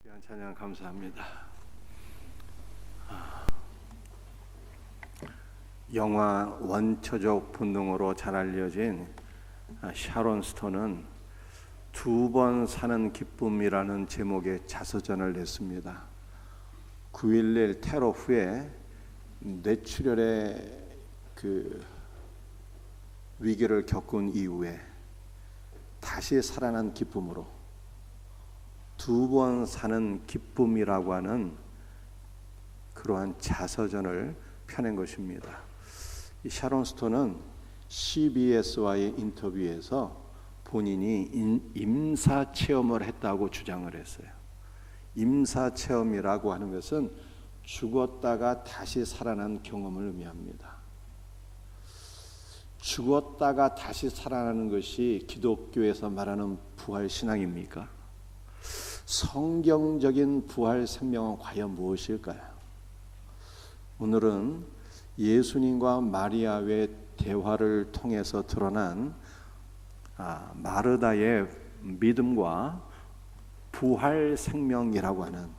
귀한 찬양 감사합니다. 영화 원초적 본능으로 잘 알려진 샤론 스톤은 두 번 사는 기쁨이라는 제목의 자서전을 냈습니다. 9.11 테러 후에 뇌출혈의 위기를 겪은 이후에 다시 살아난 기쁨으로 두 번 사는 기쁨이라고 하는 그러한 자서전을 펴낸 것입니다. 이 샤론 스톤은 CBS와의 인터뷰에서 본인이 임사 체험을 했다고 주장을 했어요. 임사 체험이라고 하는 것은 죽었다가 다시 살아난 경험을 의미합니다. 죽었다가 다시 살아나는 것이 기독교에서 말하는 부활 신앙입니까? 성경적인 부활 생명은 과연 무엇일까요? 오늘은 예수님과 마리아의 대화를 통해서 드러난 마르다의 믿음과 부활 생명이라고 하는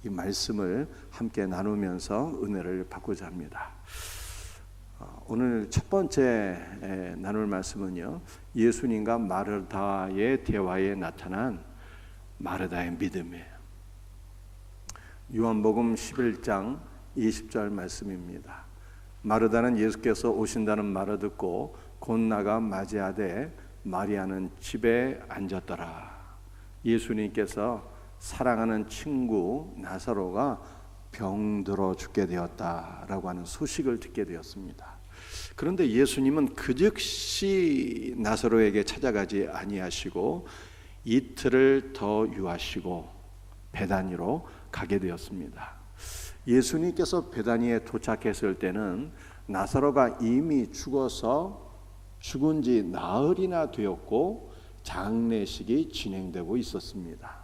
이 말씀을 함께 나누면서 은혜를 받고자 합니다. 오늘 첫 번째 나눌 말씀은요, 예수님과 마르다의 대화에 나타난 마르다의 믿음이에요. 요한복음 11장 20절 말씀입니다. 마르다는 예수께서 오신다는 말을 듣고 곧 나가 맞이하되 마리아는 집에 앉았더라. 예수님께서 사랑하는 친구 나사로가 병들어 죽게 되었다라고 하는 소식을 듣게 되었습니다. 그런데 예수님은 그 즉시 나사로에게 찾아가지 아니하시고 이틀을 더 유하시고 베다니로 가게 되었습니다. 예수님께서 베다니에 도착했을 때는 나사로가 이미 죽어서 죽은 지 나흘이나 되었고 장례식이 진행되고 있었습니다.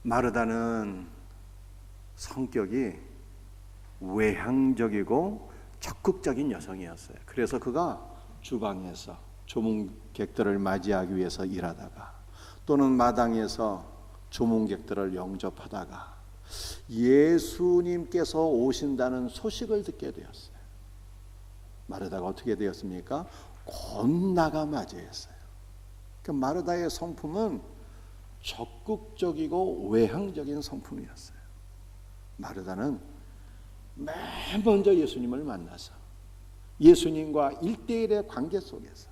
마르다는 성격이 외향적이고 적극적인 여성이었어요. 그래서 그가 주방에서 조문객들을 맞이하기 위해서 일하다가 또는 마당에서 조문객들을 영접하다가 예수님께서 오신다는 소식을 듣게 되었어요. 마르다가 어떻게 되었습니까? 곧 나가 맞이했어요. 그러니까 마르다의 성품은 적극적이고 외향적인 성품이었어요. 마르다는 맨 먼저 예수님을 만나서 예수님과 1대1의 관계 속에서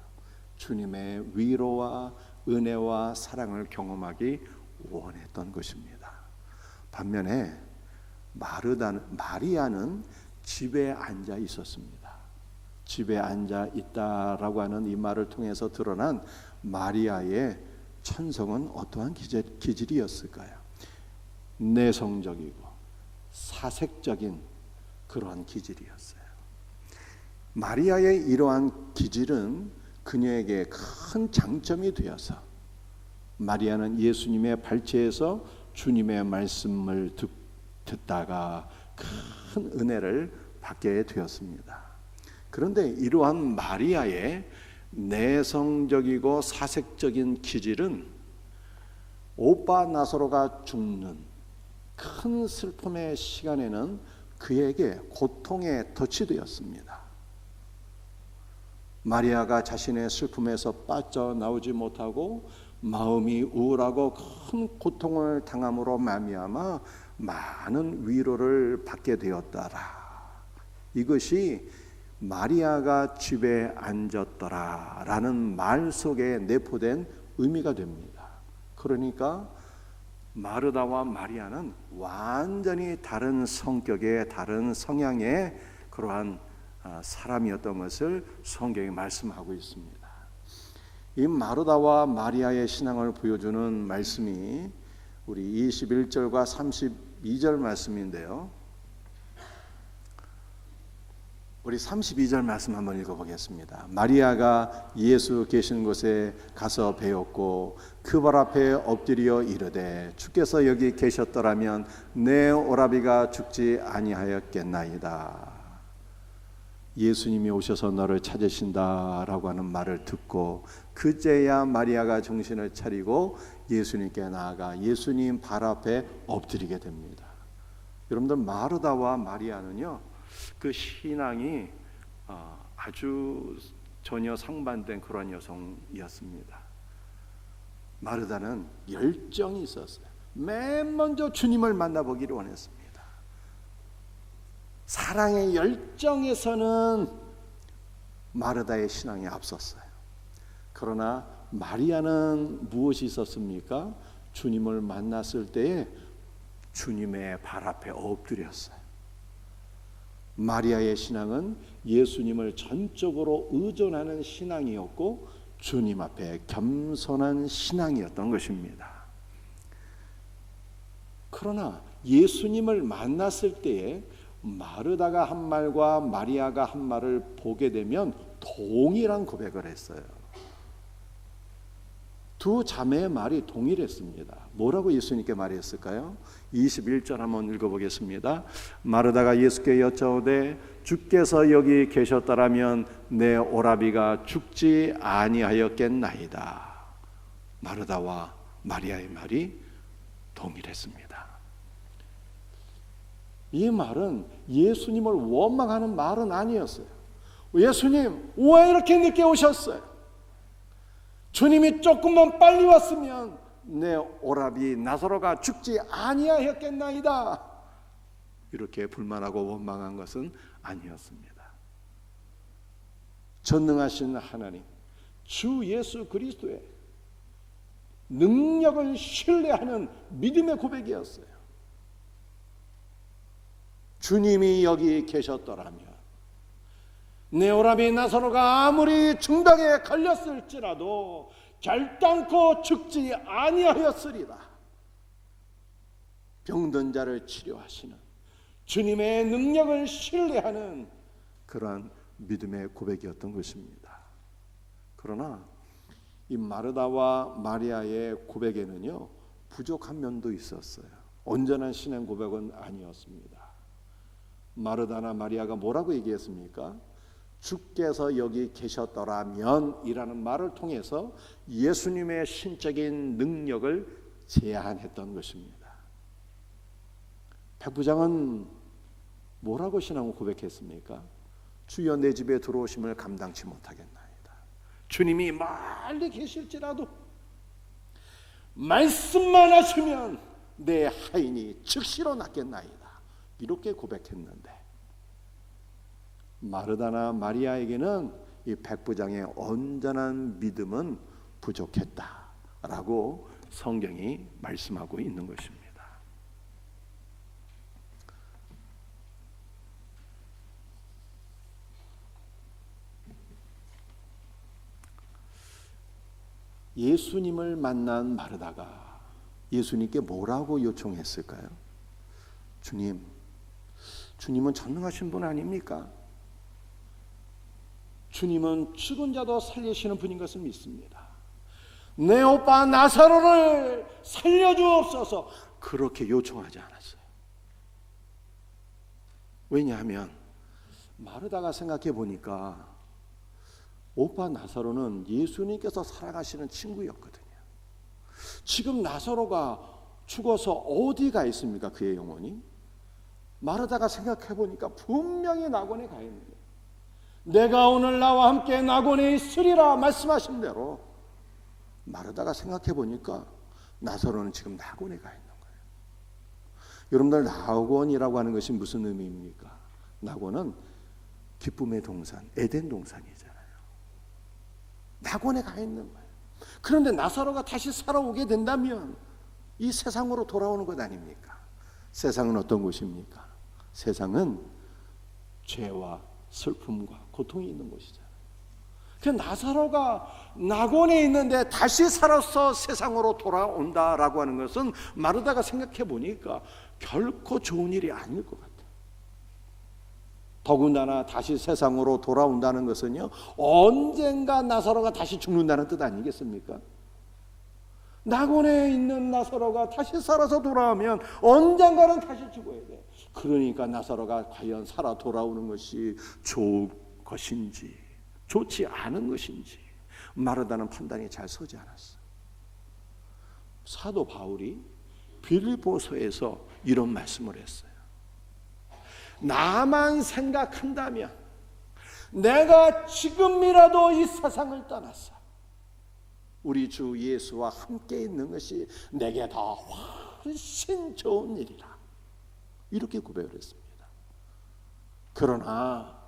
주님의 위로와 은혜와 사랑을 경험하기 원했던 것입니다. 반면에 마리아는 집에 앉아 있었습니다. 집에 앉아 있다라고 하는 이 말을 통해서 드러난 마리아의 천성은 어떠한 기질이었을까요? 내성적이고 사색적인 그러한 기질이었어요. 마리아의 이러한 기질은 그녀에게 큰 장점이 되어서 마리아는 예수님의 발치에서 주님의 말씀을 듣다가 큰 은혜를 받게 되었습니다. 그런데 이러한 마리아의 내성적이고 사색적인 기질은 오빠 나사로가 죽는 큰 슬픔의 시간에는 그에게 고통의 덫이 되었습니다. 마리아가 자신의 슬픔에서 빠져나오지 못하고 마음이 우울하고 큰 고통을 당함으로 말미암아 많은 위로를 받게 되었더라. 이것이 마리아가 집에 앉았더라라는 말 속에 내포된 의미가 됩니다. 그러니까 마르다와 마리아는 완전히 다른 성격의 다른 성향의 그러한 사람이었던 것을 성경이 말씀하고 있습니다. 이 마르다와 마리아의 신앙을 보여주는 말씀이 우리 21절과 32절 말씀인데요. 우리 32절 말씀 한번 읽어보겠습니다. 마리아가 예수 계신 곳에 가서 배웠고 그 발 앞에 엎드려 이르되 주께서 여기 계셨더라면 내 오라비가 죽지 아니하였겠나이다. 예수님이 오셔서 너를 찾으신다라고 하는 말을 듣고 그제야 마리아가 정신을 차리고 예수님께 나아가 예수님 발 앞에 엎드리게 됩니다. 여러분들, 마르다와 마리아는요, 그 신앙이 아주 전혀 상반된 그런 여성이었습니다. 마르다는 열정이 있었어요. 맨 먼저 주님을 만나보기를 원했습니다. 사랑의 열정에서는 마르다의 신앙이 앞섰어요. 그러나 마리아는 무엇이 있었습니까? 주님을 만났을 때에 주님의 발 앞에 엎드렸어요. 마리아의 신앙은 예수님을 전적으로 의존하는 신앙이었고 주님 앞에 겸손한 신앙이었던 것입니다. 그러나 예수님을 만났을 때에 마르다가 한 말과 마리아가 한 말을 보게 되면 동일한 고백을 했어요. 두 자매의 말이 동일했습니다. 뭐라고 예수님께 말했을까요? 21절 한번 읽어보겠습니다. 마르다가 예수께 여짜오되 주께서 여기 계셨더라면 내 오라비가 죽지 아니하였겠나이다. 마르다와 마리아의 말이 동일했습니다. 이 말은 예수님을 원망하는 말은 아니었어요. 예수님, 왜 이렇게 늦게 오셨어요? 주님이 조금만 빨리 왔으면 내 오라비 나사로가 죽지 아니하였겠나이다. 이렇게 불만하고 원망한 것은 아니었습니다. 전능하신 하나님, 주 예수 그리스도의 능력을 신뢰하는 믿음의 고백이었어요. 주님이 여기 계셨더라면 내 오라비 나사로가 아무리 중병에 걸렸을지라도 결단코 죽지 아니하였으리라. 병든 자를 치료하시는 주님의 능력을 신뢰하는 그러한 믿음의 고백이었던 것입니다. 그러나 이 마르다와 마리아의 고백에는요, 부족한 면도 있었어요. 온전한 신앙 고백은 아니었습니다. 마르다나 마리아가 뭐라고 얘기했습니까? 주께서 여기 계셨더라면 이라는 말을 통해서 예수님의 신적인 능력을 제한했던 것입니다. 백부장은 뭐라고 신앙을 고백했습니까? 주여 내 집에 들어오심을 감당치 못하겠나이다. 주님이 멀리 계실지라도 말씀만 하시면 내 하인이 즉시로 낫겠나이다. 이렇게 고백했는데 마르다나 마리아에게는 이 백부장의 온전한 믿음은 부족했다라고 성경이 말씀하고 있는 것입니다. 예수님을 만난 마르다가 예수님께 뭐라고 요청했을까요? 주님은 전능하신 분 아닙니까? 주님은 죽은 자도 살리시는 분인 것을 믿습니다. 내 오빠 나사로를 살려주옵소서, 그렇게 요청하지 않았어요. 왜냐하면 마르다가 생각해 보니까 오빠 나사로는 예수님께서 살아가시는 친구였거든요. 지금 나사로가 죽어서 어디가 있습니까? 그의 영혼이? 마르다가 생각해 보니까 분명히 낙원에 가 있는 거예요. 내가 오늘 나와 함께 낙원에 있으리라 말씀하신 대로 마르다가 생각해 보니까 나사로는 지금 낙원에 가 있는 거예요. 여러분들, 낙원이라고 하는 것이 무슨 의미입니까? 낙원은 기쁨의 동산, 에덴 동산이잖아요. 낙원에 가 있는 거예요. 그런데 나사로가 다시 살아오게 된다면 이 세상으로 돌아오는 것 아닙니까? 세상은 어떤 곳입니까? 세상은 죄와 슬픔과 고통이 있는 곳이잖아요. 그 나사로가 낙원에 있는데 다시 살아서 세상으로 돌아온다라고 하는 것은 마르다가 생각해 보니까 결코 좋은 일이 아닐 것 같아요. 더군다나 다시 세상으로 돌아온다는 것은요, 언젠가 나사로가 다시 죽는다는 뜻 아니겠습니까? 낙원에 있는 나사로가 다시 살아서 돌아오면 언젠가는 다시 죽어야 돼. 그러니까 나사로가 과연 살아 돌아오는 것이 좋을 것인지 좋지 않은 것인지 마르다는 판단이 잘 서지 않았어. 사도 바울이 빌립보서에서 이런 말씀을 했어요. 나만 생각한다면 내가 지금이라도 이 세상을 떠나서 우리 주 예수와 함께 있는 것이 내게 더 훨씬 좋은 일이라, 이렇게 고백을 했습니다. 그러나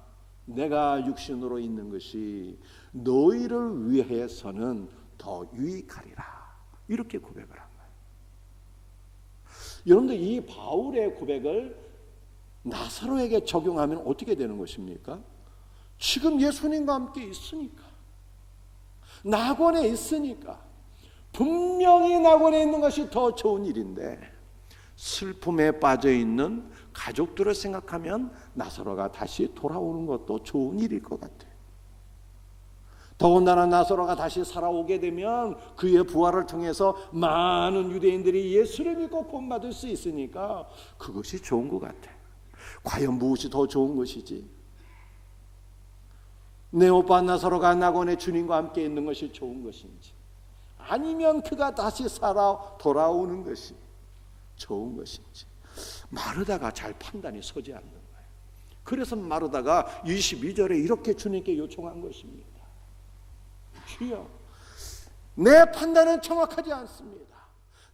내가 육신으로 있는 것이 너희를 위해서는 더 유익하리라, 이렇게 고백을 한 거예요. 여러분들, 이 바울의 고백을 나사로에게 적용하면 어떻게 되는 것입니까? 지금 예수님과 함께 있으니까, 낙원에 있으니까 분명히 낙원에 있는 것이 더 좋은 일인데, 슬픔에 빠져있는 가족들을 생각하면 나사로가 다시 돌아오는 것도 좋은 일일 것 같아요. 더군다나 나사로가 다시 살아오게 되면 그의 부활을 통해서 많은 유대인들이 예수를 믿고 구원받을 수 있으니까 그것이 좋은 것 같아요. 과연 무엇이 더 좋은 것이지? 내 오빠 나사로가 낙원에 주님과 함께 있는 것이 좋은 것인지, 아니면 그가 다시 살아 돌아오는 것이 좋은 것인지, 마르다가 잘 판단이 서지 않는 거예요. 그래서 마르다가 22절에 이렇게 주님께 요청한 것입니다. 주여, 내 판단은 정확하지 않습니다.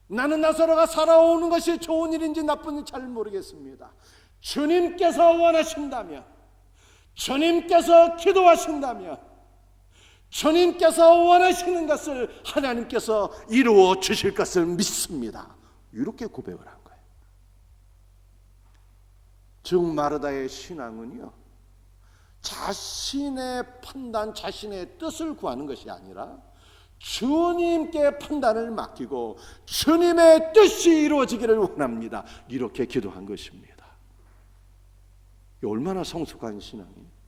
나는 나사로가 살아오는 것이 좋은 일인지 나쁜 일인지 잘 모르겠습니다. 주님께서 원하신다면, 주님께서 기도하신다면, 주님께서 원하시는 것을 하나님께서 이루어 주실 것을 믿습니다. 이렇게 고백을 한 거예요. 즉 마르다의 신앙은요, 자신의 판단, 자신의 뜻을 구하는 것이 아니라 주님께 판단을 맡기고 주님의 뜻이 이루어지기를 원합니다. 이렇게 기도한 것입니다. 얼마나 성숙한 신앙이에요.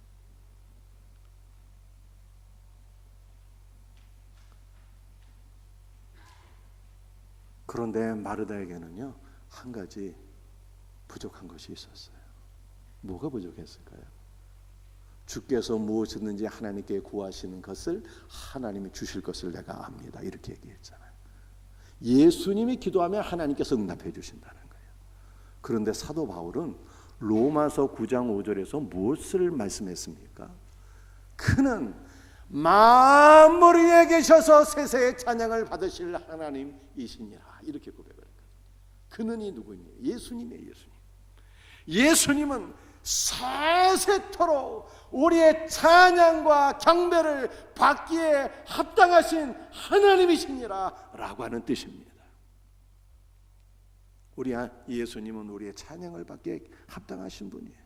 그런데 마르다에게는요, 한 가지 부족한 것이 있었어요. 뭐가 부족했을까요? 주께서 무엇이든지 하나님께 구하시는 것을 하나님이 주실 것을 내가 압니다, 이렇게 얘기했잖아요. 예수님이 기도하면 하나님께서 응답해 주신다는 거예요. 그런데 사도 바울은 로마서 9장 5절에서 무엇을 말씀했습니까? 그는 만물 위에 계셔서 세세의 찬양을 받으실 하나님이시니라, 이렇게 고백을 했거든요. 그는이 누구냐? 예수님이에요. 예수님은 세세토록 우리의 찬양과 경배를 받기에 합당하신 하나님이시니라 라고 하는 뜻입니다. 우리 예수님은 우리의 찬양을 받기에 합당하신 분이에요.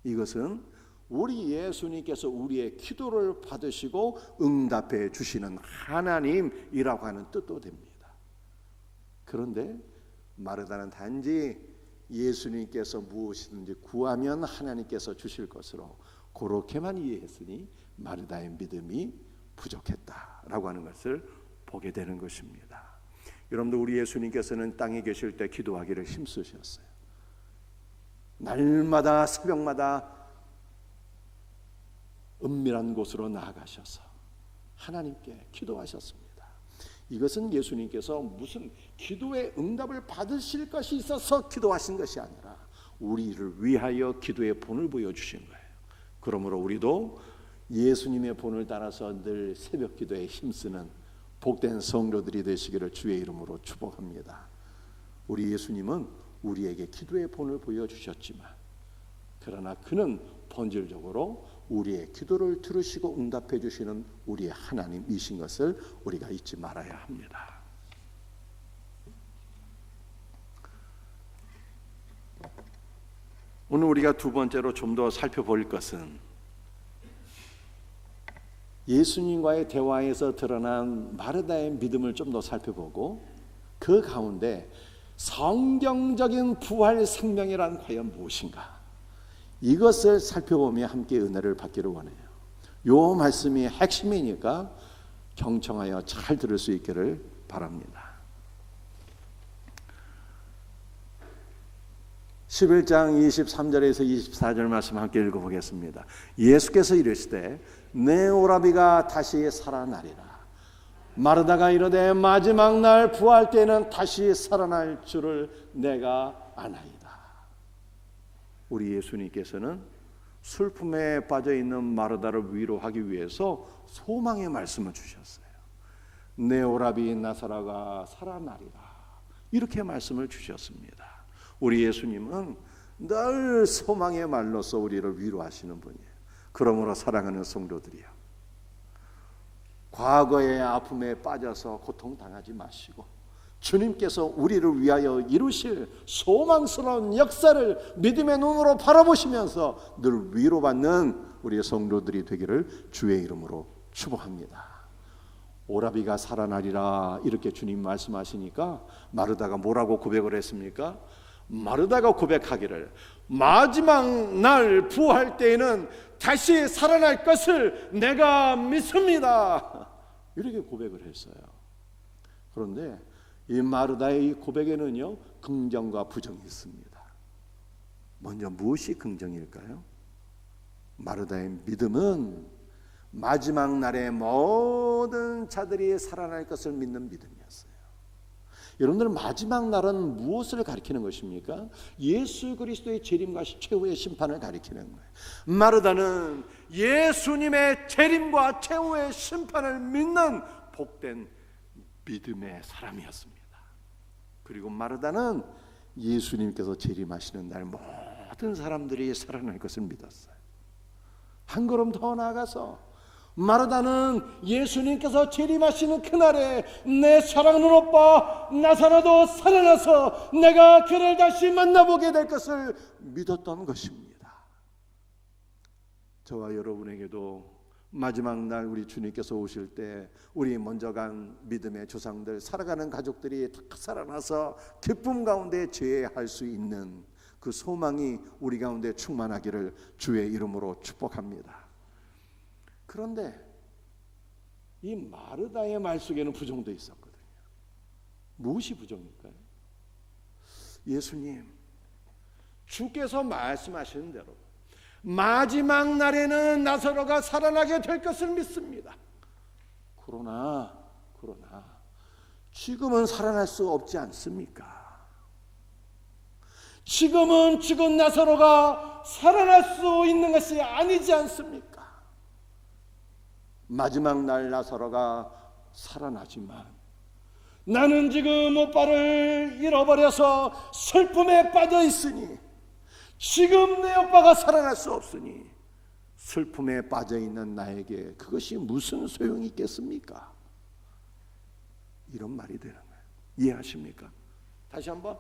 이것은 우리 예수님께서 우리의 기도를 받으시고 응답해 주시는 하나님이라고 하는 뜻도 됩니다. 그런데 마르다는 단지 예수님께서 무엇이든지 구하면 하나님께서 주실 것으로 그렇게만 이해했으니 마르다의 믿음이 부족했다라고 하는 것을 보게 되는 것입니다. 여러분들, 우리 예수님께서는 땅에 계실 때 기도하기를 힘쓰셨어요. 날마다 새벽마다 은밀한 곳으로 나아가셔서 하나님께 기도하셨습니다. 이것은 예수님께서 무슨 기도의 응답을 받으실 것이 있어서 기도하신 것이 아니라 우리를 위하여 기도의 본을 보여주신 거예요. 그러므로 우리도 예수님의 본을 따라서 늘 새벽 기도에 힘쓰는 복된 성도들이 되시기를 주의 이름으로 축복합니다. 우리 예수님은 우리에게 기도의 본을 보여주셨지만, 그러나 그는 본질적으로 우리의 기도를 들으시고 응답해 주시는 우리의 하나님이신 것을 우리가 잊지 말아야 합니다. 오늘 우리가 두 번째로 좀 더 살펴볼 것은 예수님과의 대화에서 드러난 마르다의 믿음을 좀 더 살펴보고, 그 가운데 성경적인 부활 생명이란 과연 무엇인가, 이것을 살펴보며 함께 은혜를 받기를 원해요. 요 말씀이 핵심이니까 경청하여 잘 들을 수 있기를 바랍니다. 11장 23절에서 24절 말씀 함께 읽어보겠습니다. 예수께서 이르시되 내 오라비가 다시 살아나리라. 마르다가 이르되 마지막 날 부활 때는 다시 살아날 줄을 내가 아나이다. 우리 예수님께서는 슬픔에 빠져있는 마르다를 위로하기 위해서 소망의 말씀을 주셨어요. 내 오라비 나사로가 살아나리라, 이렇게 말씀을 주셨습니다. 우리 예수님은 늘 소망의 말로서 우리를 위로하시는 분이에요. 그러므로 사랑하는 성도들이요, 과거의 아픔에 빠져서 고통당하지 마시고 주님께서 우리를 위하여 이루실 소망스러운 역사를 믿음의 눈으로 바라보시면서 늘 위로받는 우리의 성도들이 되기를 주의 이름으로 축복합니다. 오라비가 살아나리라, 이렇게 주님 말씀하시니까 마르다가 뭐라고 고백을 했습니까? 마르다가 고백하기를 마지막 날 부활 때에는 다시 살아날 것을 내가 믿습니다, 이렇게 고백을 했어요. 그런데 이 마르다의 이 고백에는요, 긍정과 부정이 있습니다. 먼저 무엇이 긍정일까요? 마르다의 믿음은 마지막 날에 모든 자들이 살아날 것을 믿는 믿음이었어요. 여러분들, 마지막 날은 무엇을 가리키는 것입니까? 예수 그리스도의 재림과 최후의 심판을 가리키는 거예요. 마르다는 예수님의 재림과 최후의 심판을 믿는 복된 믿음의 사람이었습니다. 그리고 마르다는 예수님께서 재림하시는 날 모든 사람들이 살아날 것을 믿었어요. 한 걸음 더 나아가서 마르다는 예수님께서 재림하시는 그날에 내 사랑하는 오빠 나사로도 살아나서 내가 그를 다시 만나보게 될 것을 믿었던 것입니다. 저와 여러분에게도 마지막 날 우리 주님께서 오실 때 우리 먼저 간 믿음의 조상들, 살아가는 가족들이 다 살아나서 기쁨 가운데 제할 수 있는 그 소망이 우리 가운데 충만하기를 주의 이름으로 축복합니다. 그런데 이 마르다의 말 속에는 부정도 있었거든요. 무엇이 부정일까요? 예수님, 주께서 말씀하시는 대로 마지막 날에는 나사로가 살아나게 될 것을 믿습니다. 그러나 지금은 살아날 수 없지 않습니까? 지금은 죽은 나사로가 살아날 수 있는 것이 아니지 않습니까? 마지막 날 나사로가 살아나지만 나는 지금 오빠를 잃어버려서 슬픔에 빠져 있으니, 지금 내 오빠가 살아날 수 없으니 슬픔에 빠져 있는 나에게 그것이 무슨 소용이 있겠습니까? 이런 말이 되는 거예요. 이해하십니까? 다시 한번,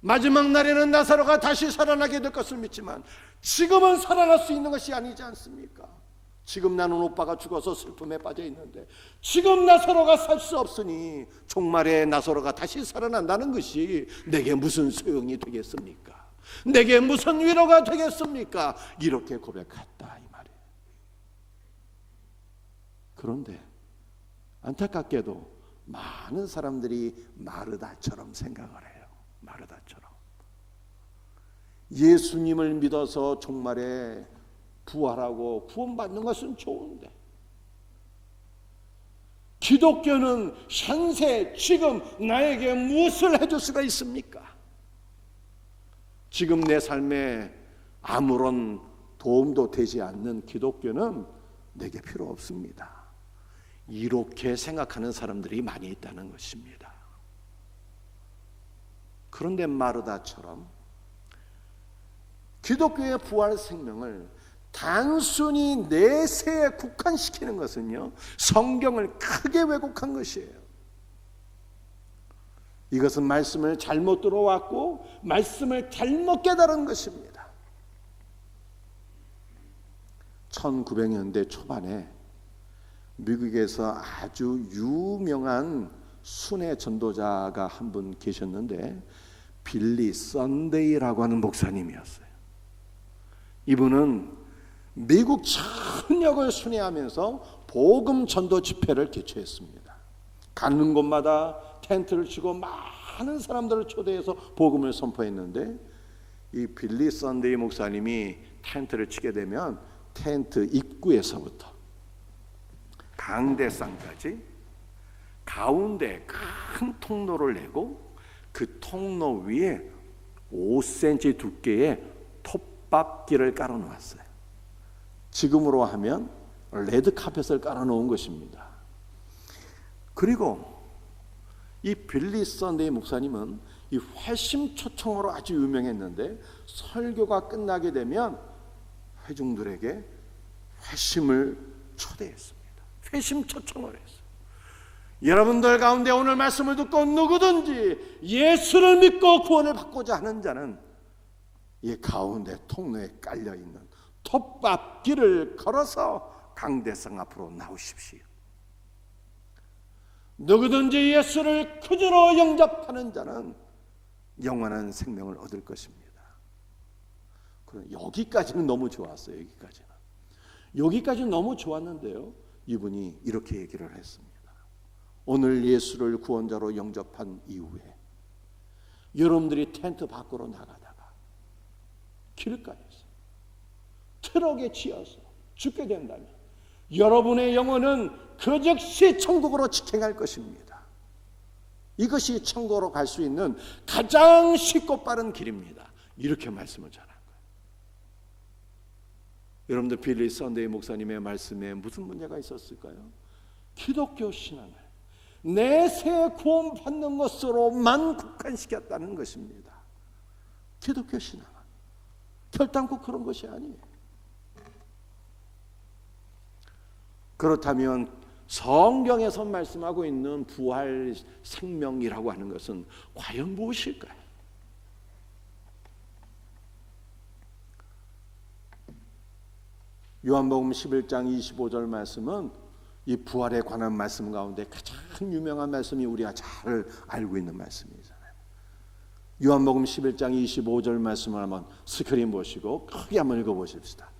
마지막 날에는 나사로가 다시 살아나게 될 것을 믿지만 지금은 살아날 수 있는 것이 아니지 않습니까? 지금 나는 오빠가 죽어서 슬픔에 빠져 있는데 지금 나사로가 살 수 없으니 종말에 나사로가 다시 살아난다는 것이 내게 무슨 소용이 되겠습니까? 내게 무슨 위로가 되겠습니까? 이렇게 고백했다, 이 말이에요. 그런데 안타깝게도 많은 사람들이 마르다처럼 생각을 해요. 마르다처럼 예수님을 믿어서 종말에 부활하고 구원받는 것은 좋은데, 기독교는 현세 지금 나에게 무엇을 해줄 수가 있습니까? 지금 내 삶에 아무런 도움도 되지 않는 기독교는 내게 필요 없습니다. 이렇게 생각하는 사람들이 많이 있다는 것입니다. 그런데 마르다처럼 기독교의 부활 생명을 단순히 내세에 국한시키는 것은요, 성경을 크게 왜곡한 것이에요. 이것은 말씀을 잘못 들어왔고 말씀을 잘못 깨달은 것입니다. 1900년대 초반에 미국에서 아주 유명한 순회 전도자가 한 분 계셨는데 빌리 썬데이라고 하는 목사님이었어요. 이분은 미국 전역을 순회하면서 복음 전도 집회를 개최했습니다. 가는 곳마다 텐트를 치고 많은 사람들을 초대해서 복음을 선포했는데 이 빌리 선데이 목사님이 텐트를 치게 되면 텐트 입구에서부터 강대상까지 가운데 큰 통로를 내고 그 통로 위에 5cm 두께의 톱밥길을 깔아 놓았어요. 지금으로 하면 레드카펫을 깔아 놓은 것입니다. 그리고 이 빌리 선데이 목사님은 이 회심 초청으로 아주 유명했는데 설교가 끝나게 되면 회중들에게 회심을 초대했습니다. 회심 초청을 했어요. 여러분들 가운데 오늘 말씀을 듣고 누구든지 예수를 믿고 구원을 받고자 하는 자는 이 가운데 통로에 깔려있는 톱밥길을 걸어서 강대상 앞으로 나오십시오. 누구든지 예수를 그저로 영접하는 자는 영원한 생명을 얻을 것입니다. 여기까지는 너무 좋았어요. 여기까지는 너무 좋았는데요, 이분이 이렇게 얘기를 했습니다. 오늘 예수를 구원자로 영접한 이후에 여러분들이 텐트 밖으로 나가다가 길가에서 트럭에 치여서 죽게 된다면 여러분의 영혼은 그 즉시 천국으로 직행할 것입니다. 이것이 천국으로 갈 수 있는 가장 쉽고 빠른 길입니다. 이렇게 말씀을 전한 거예요. 여러분들 빌리 선데이 목사님의 말씀에 무슨 문제가 있었을까요? 기독교 신앙을 내세 구원받는 것으로만 국한시켰다는 것입니다. 기독교 신앙은 결단코 그런 것이 아니에요. 그렇다면 성경에서 말씀하고 있는 부활 생명이라고 하는 것은 과연 무엇일까요? 요한복음 11장 25절 말씀은 이 부활에 관한 말씀 가운데 가장 유명한 말씀이 우리가 잘 알고 있는 말씀이잖아요. 요한복음 11장 25절 말씀을 한번 스크린 보시고 크게 한번 읽어보십시다.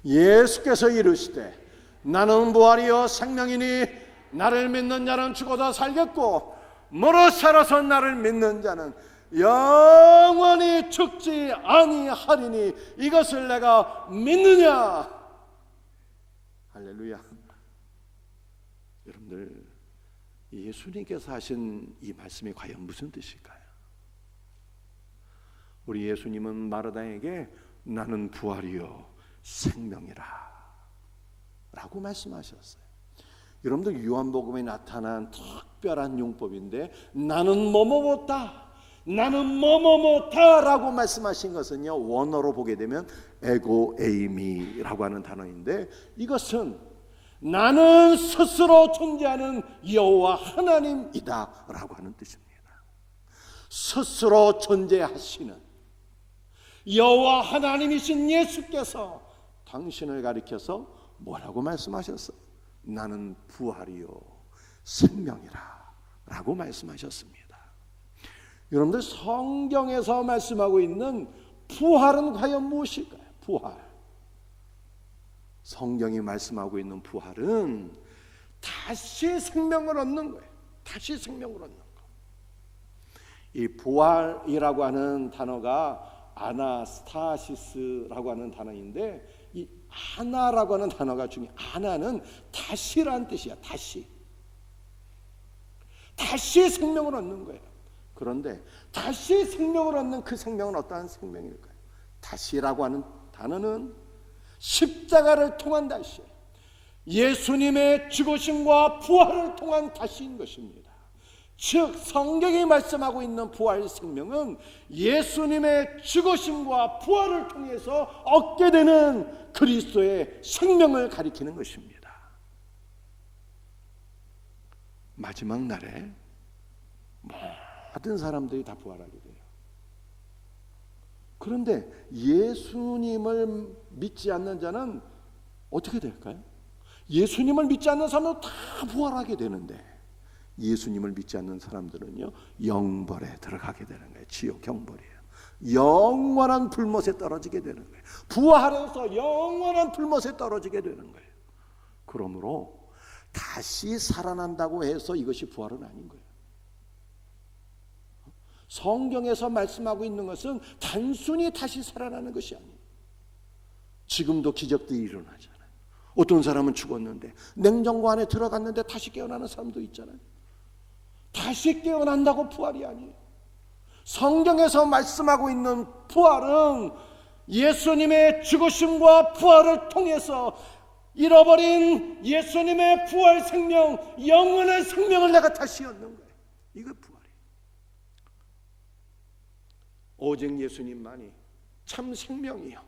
예수께서 이르시되 나는 부활이요 생명이니 나를 믿는 자는 죽어도 살겠고 무릇 살아서 나를 믿는 자는 영원히 죽지 아니하리니 이것을 내가 믿느냐. 할렐루야. 여러분들, 예수님께서 하신 이 말씀이 과연 무슨 뜻일까요? 우리 예수님은 마르다에게 나는 부활이요 생명이라 라고 말씀하셨어요. 여러분들, 요한복음에 나타난 특별한 용법인데 나는 뭐뭐뭐다, 나는 뭐뭐뭐다 라고 말씀하신 것은요, 원어로 보게 되면 에고 에이미라고 하는 단어인데 이것은 나는 스스로 존재하는 여호와 하나님이다 라고 하는 뜻입니다. 스스로 존재하시는 여호와 하나님이신 예수께서 당신을 가리켜서 뭐라고 말씀하셨어요? 나는 부활이요 생명이라 라고 말씀하셨습니다. 여러분들, 성경에서 말씀하고 있는 부활은 과연 무엇일까요? 부활, 성경이 말씀하고 있는 부활은 다시 생명을 얻는 거예요. 다시 생명을 얻는 거. 이 부활이라고 하는 단어가 아나스타시스라고 하는 단어인데 이 아나라고 하는 단어가 중요해요. 아나는 다시란 뜻이야. 다시 생명을 얻는 거예요. 그런데 다시 생명을 얻는 그 생명은 어떠한 생명일까요? 다시라고 하는 단어는 십자가를 통한 다시예요. 예수님의 죽으심과 부활을 통한 다시인 것입니다. 즉 성경이 말씀하고 있는 부활 생명은 예수님의 죽으심과 부활을 통해서 얻게 되는 그리스도의 생명을 가리키는 것입니다. 마지막 날에 모든 사람들이 다 부활하게 돼요. 그런데 예수님을 믿지 않는 자는 어떻게 될까요? 예수님을 믿지 않는 사람은 다 부활하게 되는데 예수님을 믿지 않는 사람들은요 영벌에 들어가게 되는 거예요. 지옥 경벌이에요. 영원한 불못에 떨어지게 되는 거예요. 부활해서 영원한 불못에 떨어지게 되는 거예요. 그러므로 다시 살아난다고 해서 이것이 부활은 아닌 거예요. 성경에서 말씀하고 있는 것은 단순히 다시 살아나는 것이 아니에요. 지금도 기적들이 일어나잖아요. 어떤 사람은 죽었는데 냉장고 안에 들어갔는데 다시 깨어나는 사람도 있잖아요. 다시 깨어난다고 부활이 아니에요. 성경에서 말씀하고 있는 부활은 예수님의 죽으심과 부활을 통해서 잃어버린 예수님의 부활 생명, 영원한 생명을 내가 다시 얻는 거예요. 이거 부활이에요. 오직 예수님만이 참 생명이요,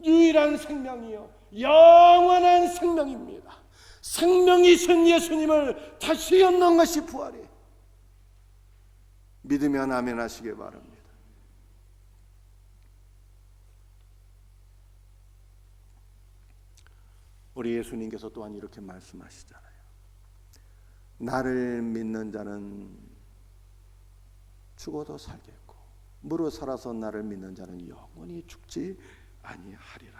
유일한 생명이요, 영원한 생명입니다. 생명이신 예수님을 다시 얻는 것이 부활이에요. 믿으면 아멘 하시기 바랍니다. 우리 예수님께서 또한 이렇게 말씀하시잖아요. 나를 믿는 자는 죽어도 살겠고 무릇 살아서 나를 믿는 자는 영원히 죽지 아니하리라.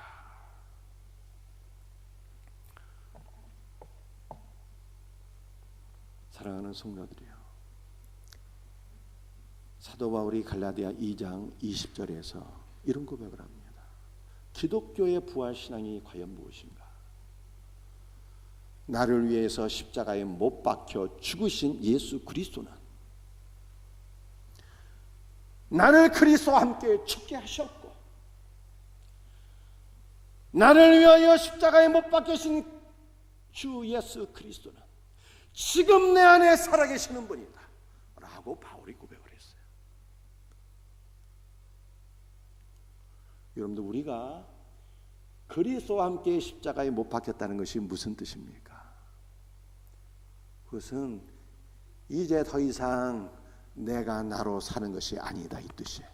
사랑하는 성도들이요, 사도 바울이 갈라디아 2장 20절에서 이런 고백을 합니다. 기독교의 부활신앙이 과연 무엇인가? 나를 위해서 십자가에 못 박혀 죽으신 예수 그리스도는 나를 그리스도와 함께 죽게 하셨고, 나를 위하여 십자가에 못 박히신 주 예수 그리스도는 지금 내 안에 살아계시는 분이다 라고 바울이 고백을 했어요. 여러분들, 우리가 그리스도와 함께 십자가에 못 박혔다는 것이 무슨 뜻입니까? 그것은 이제 더 이상 내가 나로 사는 것이 아니다, 이 뜻이에요.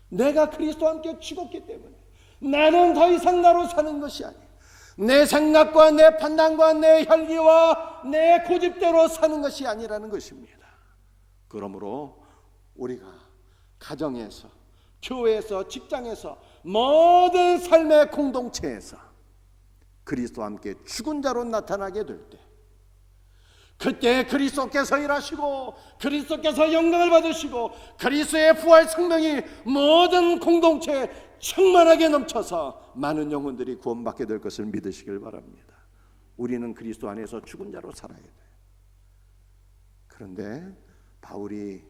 내가 그리스도와 함께 죽었기 때문에 나는 더 이상 나로 사는 것이 아니에요. 내 생각과 내 판단과 내 혈기와 내 고집대로 사는 것이 아니라는 것입니다. 그러므로 우리가 가정에서, 교회에서, 직장에서, 모든 삶의 공동체에서 그리스도와 함께 죽은 자로 나타나게 될 때, 그때 그리스도께서 일하시고 그리스도께서 영광을 받으시고 그리스도의 부활 생명이 모든 공동체에 충만하게 넘쳐서 많은 영혼들이 구원받게 될 것을 믿으시길 바랍니다. 우리는 그리스도 안에서 죽은 자로 살아야 돼요. 그런데 바울이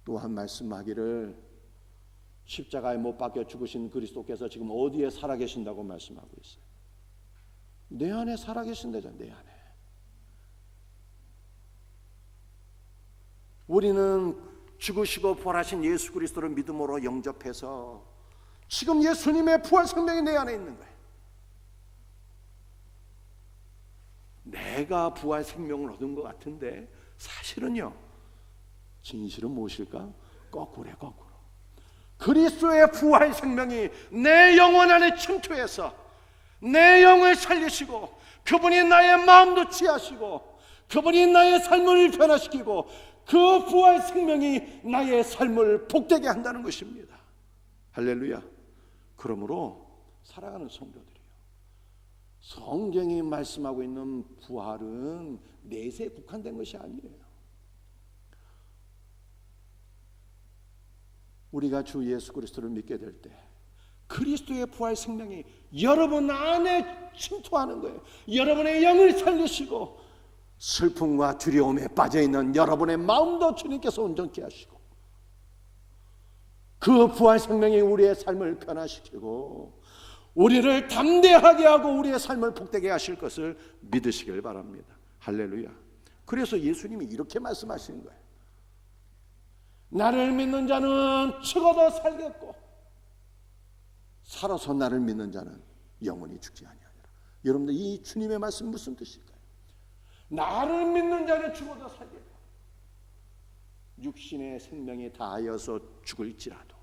또한 말씀하기를 십자가에 못 박혀 죽으신 그리스도께서 지금 어디에 살아계신다고 말씀하고 있어요. 내 안에 살아계신다죠. 내 안에. 우리는 죽으시고 부활하신 예수 그리스도를 믿음으로 영접해서 지금 예수님의 부활 생명이 내 안에 있는 거예요. 내가 부활 생명을 얻은 것 같은데 사실은요, 진실은 무엇일까? 거꾸로래, 거꾸로. 그리스도의 부활 생명이 내 영혼 안에 침투해서 내 영을 살리시고, 그분이 나의 마음도 취하시고, 그분이 나의 삶을 변화시키고, 그 부활 생명이 나의 삶을 복되게 한다는 것입니다. 할렐루야. 그러므로 사랑하는 성도들이요, 성경이 말씀하고 있는 부활은 내세에 국한된 것이 아니에요. 우리가 주 예수 그리스도를 믿게 될 때 그리스도의 부활 생명이 여러분 안에 침투하는 거예요. 여러분의 영을 살리시고 슬픔과 두려움에 빠져있는 여러분의 마음도 주님께서 온전케 하시고, 그 부활 생명이 우리의 삶을 변화시키고 우리를 담대하게 하고 우리의 삶을 복되게 하실 것을 믿으시길 바랍니다. 할렐루야. 그래서 예수님이 이렇게 말씀하시는 거예요. 나를 믿는 자는 죽어도 살겠고 살아서 나를 믿는 자는 영원히 죽지 아니하리라. 여러분들, 이 주님의 말씀 무슨 뜻일까요? 나를 믿는 자는 죽어도 살겠고, 육신의 생명이 다하여서 죽을지라도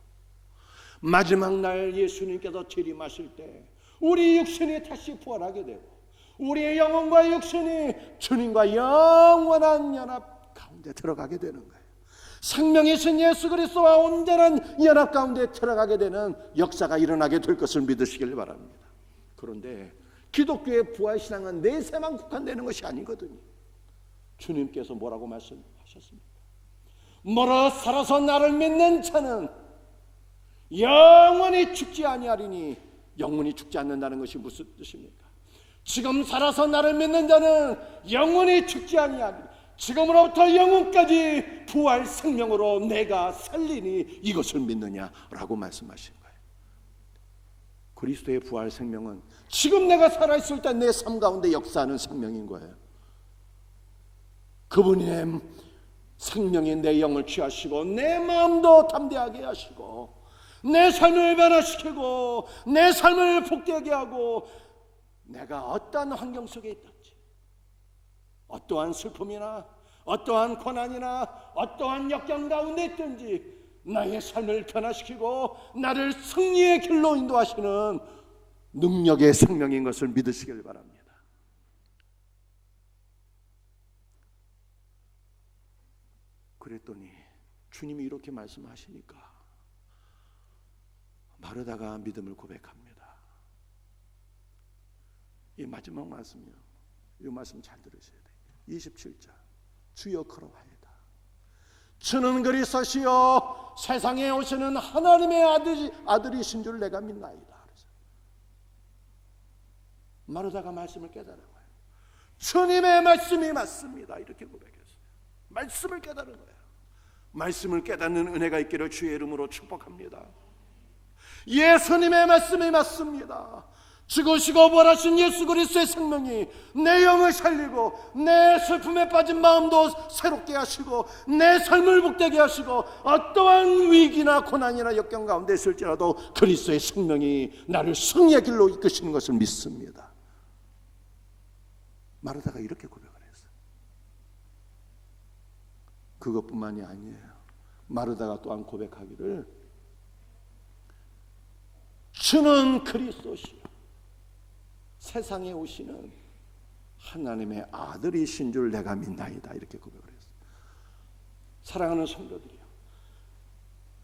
마지막 날 예수님께서 재림하실 때 우리 육신이 다시 부활하게 되고 우리의 영혼과 육신이 주님과 영원한 연합 가운데 들어가게 되는 거예요. 생명이신 예수 그리스도와 온전한 연합 가운데 들어가게 되는 역사가 일어나게 될 것을 믿으시길 바랍니다. 그런데 기독교의 부활신앙은 내세만 국한되는 것이 아니거든요. 주님께서 뭐라고 말씀하셨습니까? 멀어 살아서 나를 믿는 자는 영원히 죽지 아니하리니, 영원히 죽지 않는다는 것이 무슨 뜻입니까? 지금 살아서 나를 믿는 자는 영원히 죽지 아니하리니, 지금으로부터 영원까지 부활 생명으로 내가 살리니 이것을 믿느냐라고 말씀하신 거예요. 그리스도의 부활 생명은 지금 내가 살아있을 때 내 삶 가운데 역사하는 생명인 거예요. 그분이 내 생명이 내 영을 취하시고 내 마음도 담대하게 하시고 내 삶을 변화시키고 내 삶을 복되게 하고, 내가 어떠한 환경 속에 있든지, 어떠한 슬픔이나 어떠한 고난이나 어떠한 역경 가운데 있든지 나의 삶을 변화시키고 나를 승리의 길로 인도하시는 능력의 생명인 것을 믿으시길 바랍니다. 그랬더니 주님이 이렇게 말씀하시니까 마르다가 믿음을 고백합니다. 이 마지막 말씀이요, 이 말씀 잘 들으셔야 돼요. 27절, 주여 그러하이다. 주는 그리스도시요 세상에 오시는 하나님의 아들이신 줄 내가 믿나이다. 마르다가 말씀을 깨달은 거예요. 주님의 말씀이 맞습니다. 이렇게 고백했어요. 말씀을 깨달은 거예요. 말씀을 깨닫는 은혜가 있기를 주의 이름으로 축복합니다. 예수님의 말씀이 맞습니다. 죽으시고 부활하신 예수 그리스도의 생명이 내 영을 살리고 내 슬픔에 빠진 마음도 새롭게 하시고 내 삶을 복되게 하시고, 어떠한 위기나 고난이나 역경 가운데 있을지라도 그리스도의 생명이 나를 승리의 길로 이끄시는 것을 믿습니다. 마르다가 이렇게 고백을 했어요. 그것뿐만이 아니에요. 마르다가 또한 고백하기를, 주는 그리스도시요 세상에 오시는 하나님의 아들이신 줄 내가 믿나이다. 이렇게 고백을 했어요. 사랑하는 성도들이요,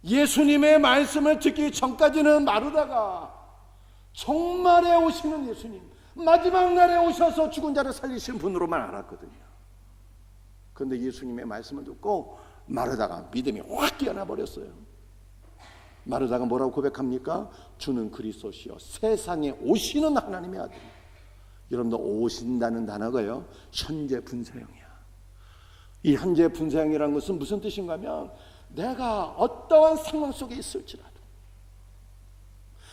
예수님의 말씀을 듣기 전까지는 마르다가 종말에 오시는 예수님, 마지막 날에 오셔서 죽은 자를 살리신 분으로만 알았거든요. 그런데 예수님의 말씀을 듣고 마르다가 믿음이 확 깨어나 버렸어요. 마르다가 뭐라고 고백합니까? 주는 그리스도시요 세상에 오시는 하나님의 아들. 여러분들, 오신다는 단어가요 현재 분사형이야. 이 현재 분사형이라는 것은 무슨 뜻인가 하면, 내가 어떠한 상황 속에 있을지라도,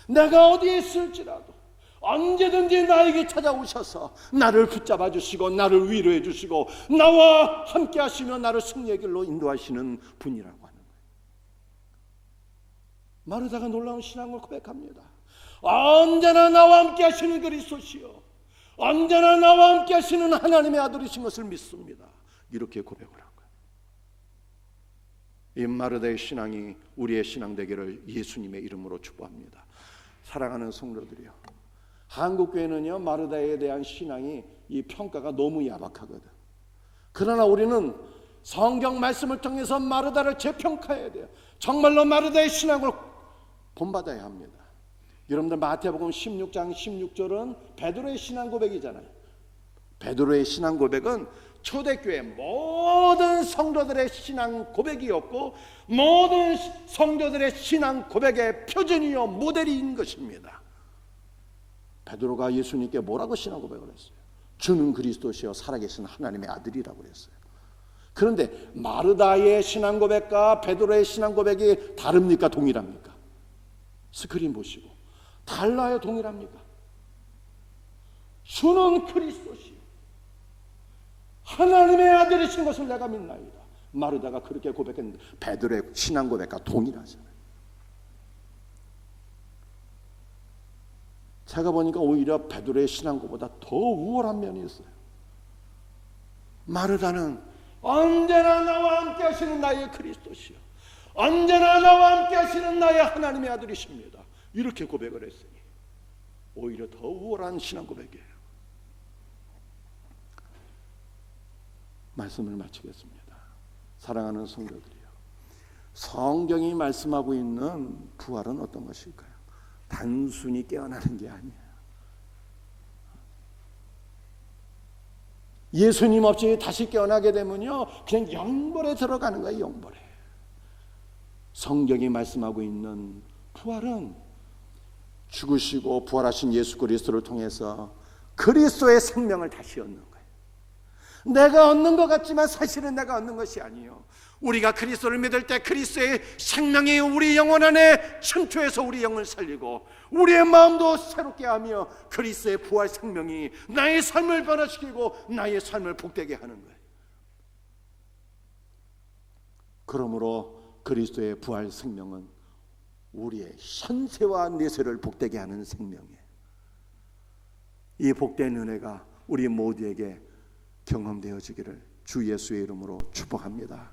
내가 어디에 있을지라도 언제든지 나에게 찾아오셔서 나를 붙잡아 주시고 나를 위로해 주시고 나와 함께 하시며 나를 승리의 길로 인도하시는 분이라고 하는 거예요. 마르다가 놀라운 신앙을 고백합니다. 언제나 나와 함께 하시는 그리스도시요 언제나 나와 함께 하시는 하나님의 아들이신 것을 믿습니다. 이렇게 고백을 한 거예요. 이 마르다의 신앙이 우리의 신앙 되기를 예수님의 이름으로 축복합니다. 사랑하는 성도들이요, 한국교회는요 마르다에 대한 신앙이 이 평가가 너무 야박하거든. 그러나 우리는 성경 말씀을 통해서 마르다를 재평가해야 돼요. 정말로 마르다의 신앙을 본받아야 합니다. 여러분들, 마태복음 16장 16절은 베드로의 신앙 고백이잖아요. 베드로의 신앙 고백은 초대교회 모든 성도들의 신앙 고백이었고, 모든 성도들의 신앙 고백의 표준이요 모델인 것입니다. 베드로가 예수님께 뭐라고 신앙 고백을 했어요? 주는 그리스도시요 살아계신 하나님의 아들이라고 했어요. 그런데 마르다의 신앙 고백과 베드로의 신앙 고백이 다릅니까? 동일합니까? 스크린 보시고, 달라요? 동일합니까? 주는 그리스도시요 하나님의 아들이신 것을 내가 믿나이다. 마르다가 그렇게 고백했는데 베드로의 신앙 고백과 동일하잖아요. 제가 보니까 오히려 베드로의 신앙고보다 더 우월한 면이 있어요. 마르다는 언제나 나와 함께 하시는 나의 그리스도시요 언제나 나와 함께 하시는 나의 하나님의 아들이십니다. 이렇게 고백을 했으니 오히려 더 우월한 신앙 고백이에요. 말씀을 마치겠습니다. 사랑하는 성도들이요, 성경이 말씀하고 있는 부활은 어떤 것일까요? 단순히 깨어나는 게 아니에요. 예수님 없이 다시 깨어나게 되면요 그냥 영벌에 들어가는 거예요. 영벌에. 성경이 말씀하고 있는 부활은 죽으시고 부활하신 예수 그리스도를 통해서 그리스도의 생명을 다시 얻는 거예요. 내가 얻는 것 같지만 사실은 내가 얻는 것이 아니에요. 우리가 그리스도를 믿을 때 그리스도의 생명이 우리 영혼 안에 침투해서 우리 영을 살리고 우리의 마음도 새롭게 하며 그리스도의 부활 생명이 나의 삶을 변화시키고 나의 삶을 복되게 하는 거예요. 그러므로 그리스도의 부활 생명은 우리의 현세와 내세를 복되게 하는 생명이에요. 이 복된 은혜가 우리 모두에게 경험되어지기를 주 예수의 이름으로 축복합니다.